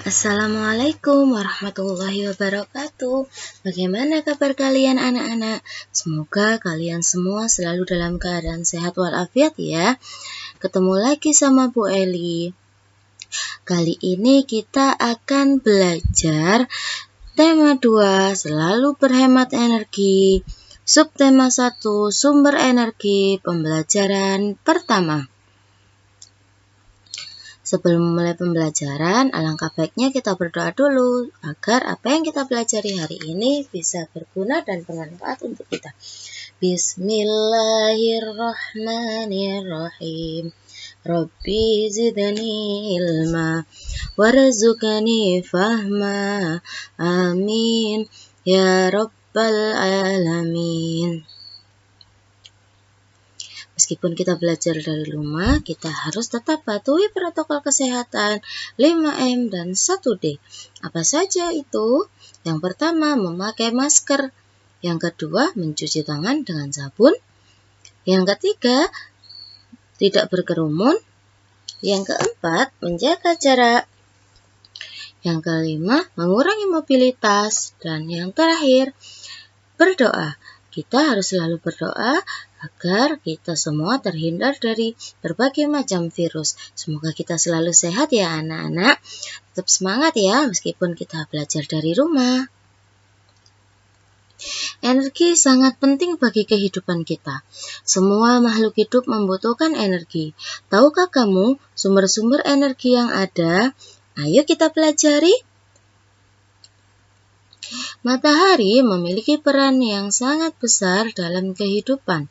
Assalamualaikum warahmatullahi wabarakatuh. Bagaimana kabar kalian anak-anak? Semoga kalian semua selalu dalam keadaan sehat walafiat ya. Ketemu lagi sama Bu Eli. Kali ini kita akan belajar tema 2, selalu berhemat energi. Subtema 1, sumber energi, pembelajaran pertama. Sebelum memulai pembelajaran, alangkah baiknya kita berdoa dulu agar apa yang kita pelajari hari ini bisa berguna dan bermanfaat untuk kita. Bismillahirrahmanirrahim. Rabbi zidni ilma warzuqni fahma. Amin ya rabbal alamin. Meskipun kita belajar dari rumah, kita harus tetap patuhi protokol kesehatan 5M dan 1D. Apa saja itu? Yang pertama, memakai masker. Yang kedua, mencuci tangan dengan sabun. Yang ketiga, tidak berkerumun. Yang keempat, menjaga jarak. Yang kelima, mengurangi mobilitas. Dan yang terakhir, berdoa. Kita harus selalu berdoa agar kita semua terhindar dari berbagai macam virus. Semoga kita selalu sehat ya anak-anak. Tetap semangat ya meskipun kita belajar dari rumah. Energi sangat penting bagi kehidupan kita. Semua makhluk hidup membutuhkan energi. Tahukah kamu sumber-sumber energi yang ada? Ayo kita pelajari. Matahari memiliki peran yang sangat besar dalam kehidupan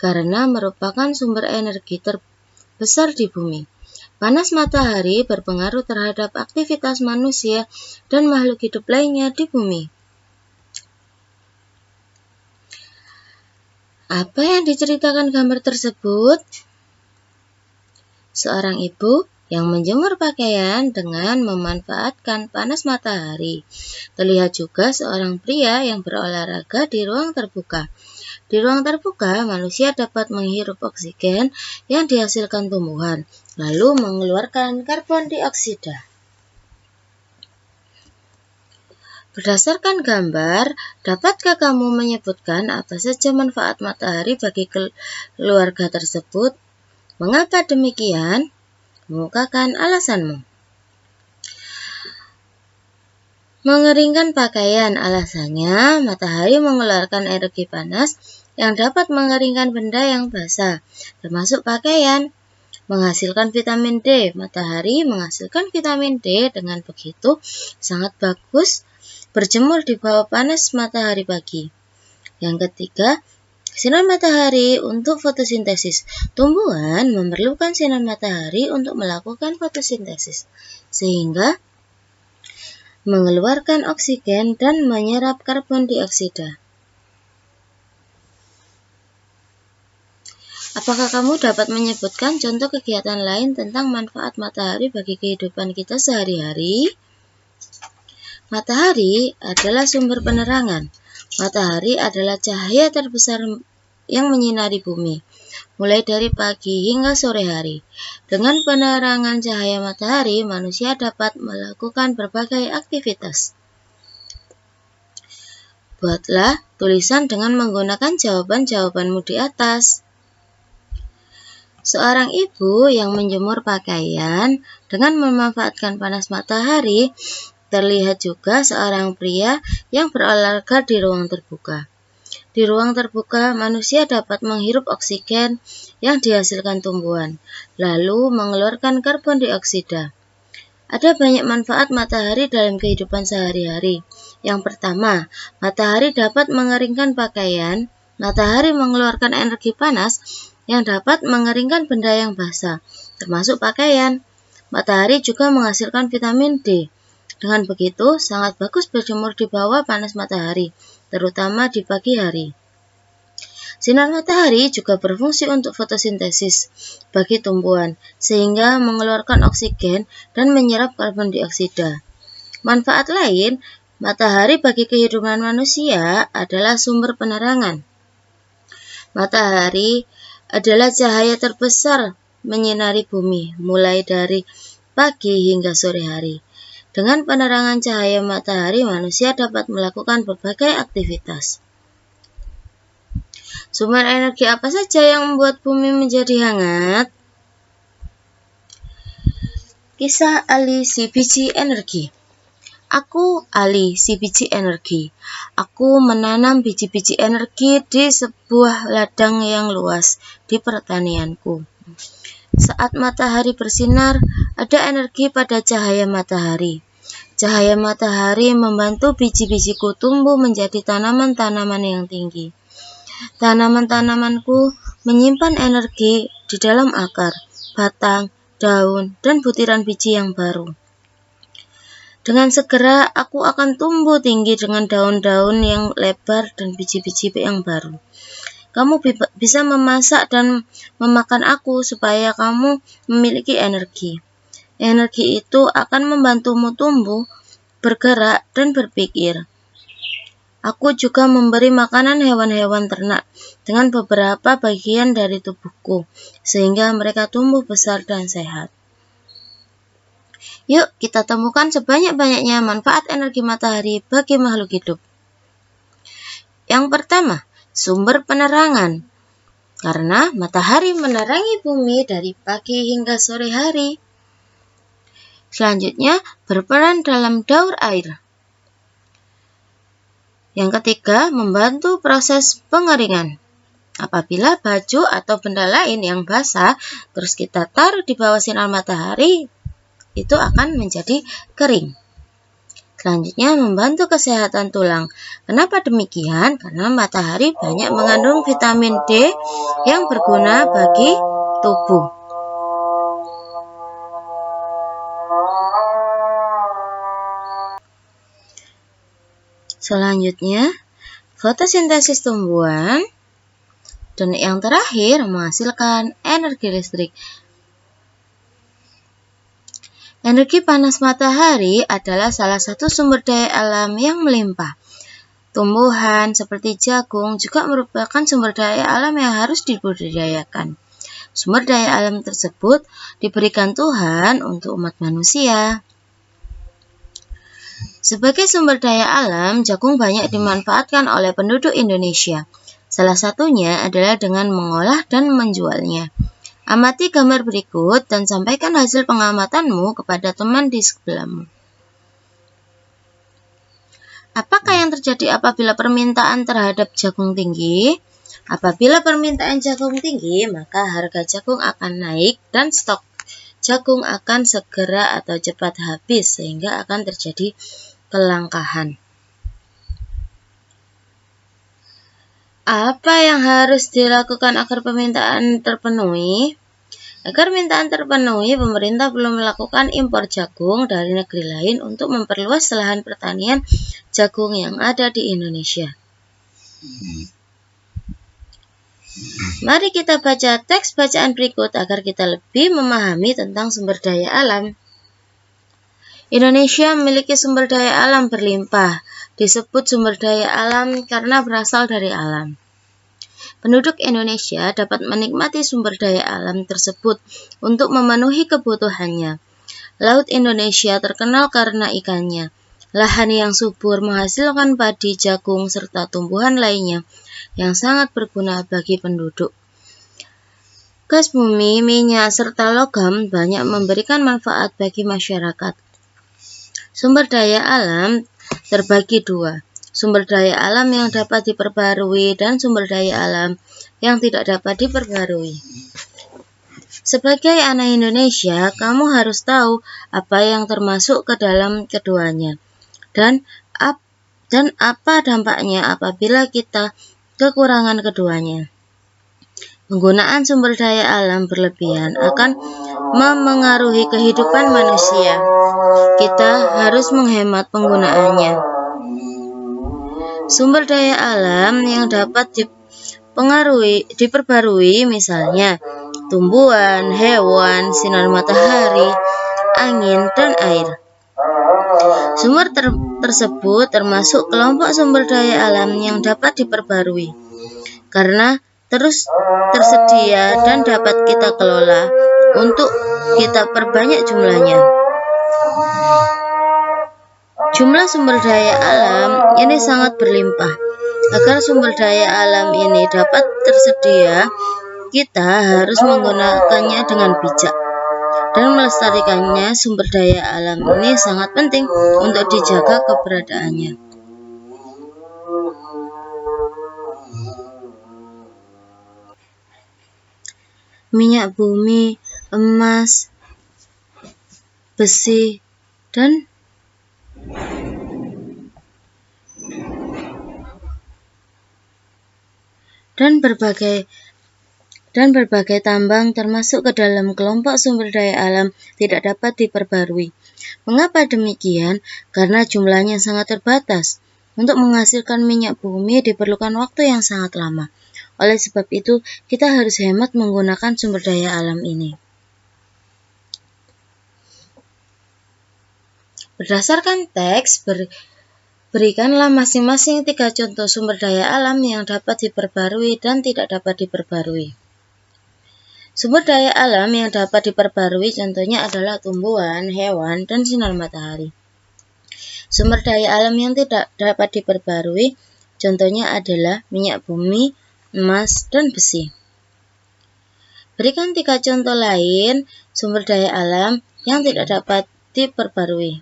karena merupakan sumber energi terbesar di bumi. Panas matahari berpengaruh terhadap aktivitas manusia dan makhluk hidup lainnya di bumi. Apa yang diceritakan gambar tersebut? Seorang ibu yang menjemur pakaian dengan memanfaatkan panas matahari. Terlihat juga seorang pria yang berolahraga di ruang terbuka. Di ruang terbuka, manusia dapat menghirup oksigen yang dihasilkan tumbuhan, lalu mengeluarkan karbon dioksida. Berdasarkan gambar, dapatkah kamu menyebutkan apa saja manfaat matahari bagi keluarga tersebut? Mengapa demikian? Kemukakan alasanmu. Mengeringkan pakaian, alasannya matahari mengeluarkan energi panas yang dapat mengeringkan benda yang basah, termasuk pakaian. Menghasilkan vitamin D, matahari menghasilkan vitamin D, dengan begitu sangat bagus berjemur di bawah panas matahari pagi. Yang ketiga, sinar matahari untuk fotosintesis. Tumbuhan memerlukan sinar matahari untuk melakukan fotosintesis, sehingga mengeluarkan oksigen dan menyerap karbon dioksida. Apakah kamu dapat menyebutkan contoh kegiatan lain tentang manfaat matahari bagi kehidupan kita sehari-hari? Matahari adalah sumber penerangan. Matahari adalah cahaya terbesar yang menyinari bumi, mulai dari pagi hingga sore hari. Dengan penerangan cahaya matahari, manusia dapat melakukan berbagai aktivitas. Buatlah tulisan dengan menggunakan jawaban-jawabanmu di atas. Seorang ibu yang menjemur pakaian dengan memanfaatkan panas matahari. Terlihat juga seorang pria yang berolahraga di ruang terbuka. Di ruang terbuka, manusia dapat menghirup oksigen yang dihasilkan tumbuhan, lalu mengeluarkan karbon dioksida. Ada banyak manfaat matahari dalam kehidupan sehari-hari. Yang pertama, matahari dapat mengeringkan pakaian. Matahari mengeluarkan energi panas yang dapat mengeringkan benda yang basah, termasuk pakaian. Matahari juga menghasilkan vitamin D. Dengan begitu, sangat bagus berjemur di bawah panas matahari, terutama di pagi hari. Sinar matahari juga berfungsi untuk fotosintesis bagi tumbuhan, sehingga mengeluarkan oksigen dan menyerap karbon dioksida. Manfaat lain, matahari bagi kehidupan manusia adalah sumber penerangan. Matahari adalah cahaya terbesar menyinari bumi, mulai dari pagi hingga sore hari. Dengan penerangan cahaya matahari, manusia dapat melakukan berbagai aktivitas. Sumber energi apa saja yang membuat bumi menjadi hangat? Kisah Ali si biji energi. Aku Ali si biji energi. Aku menanam biji-biji energi di sebuah ladang yang luas di pertanianku. Saat matahari bersinar, ada energi pada cahaya matahari. Cahaya matahari membantu biji-bijiku tumbuh menjadi tanaman-tanaman yang tinggi. Tanaman-tanamanku menyimpan energi di dalam akar, batang, daun, dan butiran biji yang baru. Dengan segera, aku akan tumbuh tinggi dengan daun-daun yang lebar dan biji-biji yang baru. Kamu bisa memasak dan memakan aku supaya kamu memiliki energi. Energi itu akan membantumu tumbuh, bergerak, dan berpikir. Aku juga memberi makanan hewan-hewan ternak dengan beberapa bagian dari tubuhku, sehingga mereka tumbuh besar dan sehat. Yuk, kita temukan sebanyak-banyaknya manfaat energi matahari bagi makhluk hidup. Yang pertama, sumber penerangan. Karena matahari menerangi bumi dari pagi hingga sore hari. Selanjutnya, berperan dalam daur air. Yang ketiga, membantu proses pengeringan. Apabila baju atau benda lain yang basah, terus kita taruh di bawah sinar matahari, itu akan menjadi kering. Selanjutnya, membantu kesehatan tulang. Kenapa demikian? Karena matahari banyak mengandung vitamin D yang berguna bagi tubuh. Selanjutnya, fotosintesis tumbuhan. Dan yang terakhir, menghasilkan energi listrik. Energi panas matahari adalah salah satu sumber daya alam yang melimpah. Tumbuhan seperti jagung juga merupakan sumber daya alam yang harus dibudidayakan. Sumber daya alam tersebut diberikan Tuhan untuk umat manusia. Sebagai sumber daya alam, jagung banyak dimanfaatkan oleh penduduk Indonesia. Salah satunya adalah dengan mengolah dan menjualnya. Amati gambar berikut dan sampaikan hasil pengamatanmu kepada teman di sebelahmu. Apakah yang terjadi apabila permintaan terhadap jagung tinggi? Apabila permintaan jagung tinggi, maka harga jagung akan naik dan stok jagung akan segera atau cepat habis sehingga akan terjadi kelangkaan. Apa yang harus dilakukan agar permintaan terpenuhi? Agar permintaan terpenuhi, pemerintah belum melakukan impor jagung dari negeri lain untuk memperluas lahan pertanian jagung yang ada di Indonesia. Mari kita baca teks bacaan berikut agar kita lebih memahami tentang sumber daya alam. Indonesia memiliki sumber daya alam berlimpah. Disebut sumber daya alam karena berasal dari alam. Penduduk Indonesia dapat menikmati sumber daya alam tersebut untuk memenuhi kebutuhannya. Laut Indonesia terkenal karena ikannya. Lahan yang subur menghasilkan padi, jagung, serta tumbuhan lainnya yang sangat berguna bagi penduduk. Gas bumi, minyak, serta logam banyak memberikan manfaat bagi masyarakat. Sumber daya alam terbagi dua. Sumber daya alam yang dapat diperbarui dan sumber daya alam yang tidak dapat diperbarui. Sebagai anak Indonesia, kamu harus tahu apa yang termasuk ke dalam keduanya dan apa dampaknya apabila kita kekurangan keduanya. Penggunaan sumber daya alam berlebihan akan memengaruhi kehidupan manusia. Kita harus menghemat penggunaannya. Sumber daya alam yang dapat diperbarui misalnya tumbuhan, hewan, sinar matahari, angin, dan air. Sumber tersebut termasuk kelompok sumber daya alam yang dapat diperbarui karena terus tersedia dan dapat kita kelola untuk kita perbanyak jumlahnya. Jumlah sumber daya alam ini sangat berlimpah. Agar sumber daya alam ini dapat tersedia, kita harus menggunakannya dengan bijak. Dan melestarikannya, sumber daya alam ini sangat penting untuk dijaga keberadaannya. Minyak bumi, emas, besi, dan berbagai tambang termasuk ke dalam kelompok sumber daya alam tidak dapat diperbarui. Mengapa demikian? Karena jumlahnya sangat terbatas. Untuk menghasilkan minyak bumi diperlukan waktu yang sangat lama. Oleh sebab itu, kita harus hemat menggunakan sumber daya alam ini. Berdasarkan teks, berikanlah masing-masing 3 contoh sumber daya alam yang dapat diperbarui dan tidak dapat diperbarui. Sumber daya alam yang dapat diperbarui contohnya adalah tumbuhan, hewan, dan sinar matahari. Sumber daya alam yang tidak dapat diperbarui contohnya adalah minyak bumi, emas, dan besi. Berikan 3 contoh lain sumber daya alam yang tidak dapat diperbarui.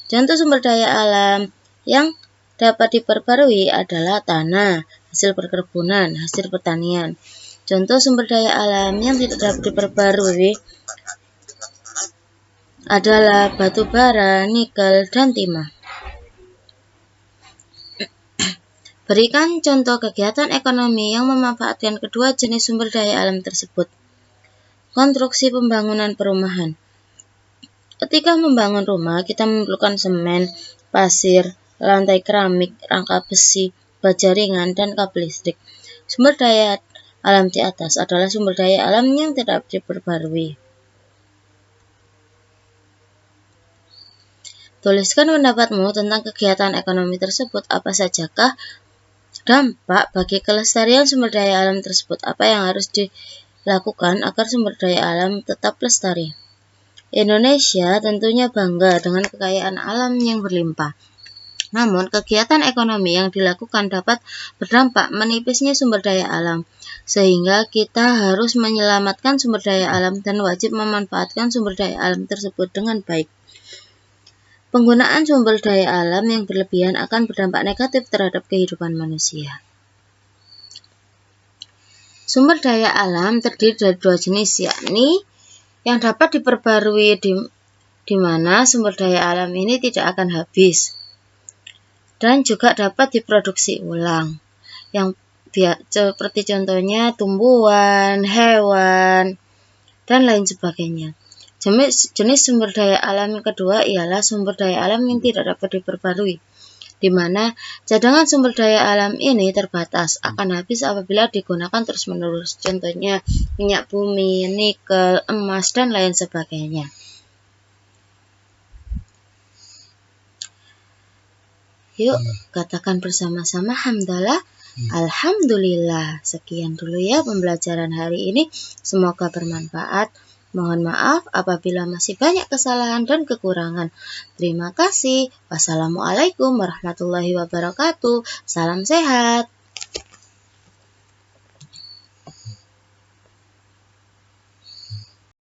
Contoh sumber daya alam yang dapat diperbarui adalah tanah, hasil perkebunan, hasil pertanian. Contoh sumber daya alam yang tidak dapat diperbarui adalah batu bara, nikel, dan timah. Berikan contoh kegiatan ekonomi yang memanfaatkan kedua jenis sumber daya alam tersebut. Konstruksi pembangunan perumahan. Ketika membangun rumah, kita memerlukan semen, pasir, lantai keramik, rangka besi, baja ringan, dan kabel listrik. Sumber daya alam di atas adalah sumber daya alam yang tidak diperbarui. Tuliskan pendapatmu tentang kegiatan ekonomi tersebut. Apa sajakah dampak bagi kelestarian sumber daya alam tersebut? Apa yang harus dilakukan agar sumber daya alam tetap lestari? Indonesia tentunya bangga dengan kekayaan alam yang berlimpah. Namun, kegiatan ekonomi yang dilakukan dapat berdampak menipisnya sumber daya alam, sehingga kita harus menyelamatkan sumber daya alam dan wajib memanfaatkan sumber daya alam tersebut dengan baik. Penggunaan sumber daya alam yang berlebihan akan berdampak negatif terhadap kehidupan manusia. Sumber daya alam terdiri dari 2 jenis, yakni yang dapat diperbarui di mana sumber daya alam ini tidak akan habis, dan juga dapat diproduksi ulang, yang seperti contohnya tumbuhan, hewan, dan lain sebagainya. Jenis sumber daya alam yang kedua ialah sumber daya alam yang tidak dapat diperbarui, di mana cadangan sumber daya alam ini terbatas, akan habis apabila digunakan terus-menerus, contohnya minyak bumi, nikel, emas, dan lain sebagainya. Yuk, katakan bersama-sama hamdalah, alhamdulillah. Sekian dulu ya pembelajaran hari ini, semoga bermanfaat. Mohon maaf apabila masih banyak kesalahan dan kekurangan. Terima kasih. Wassalamualaikum warahmatullahi wabarakatuh. Salam sehat.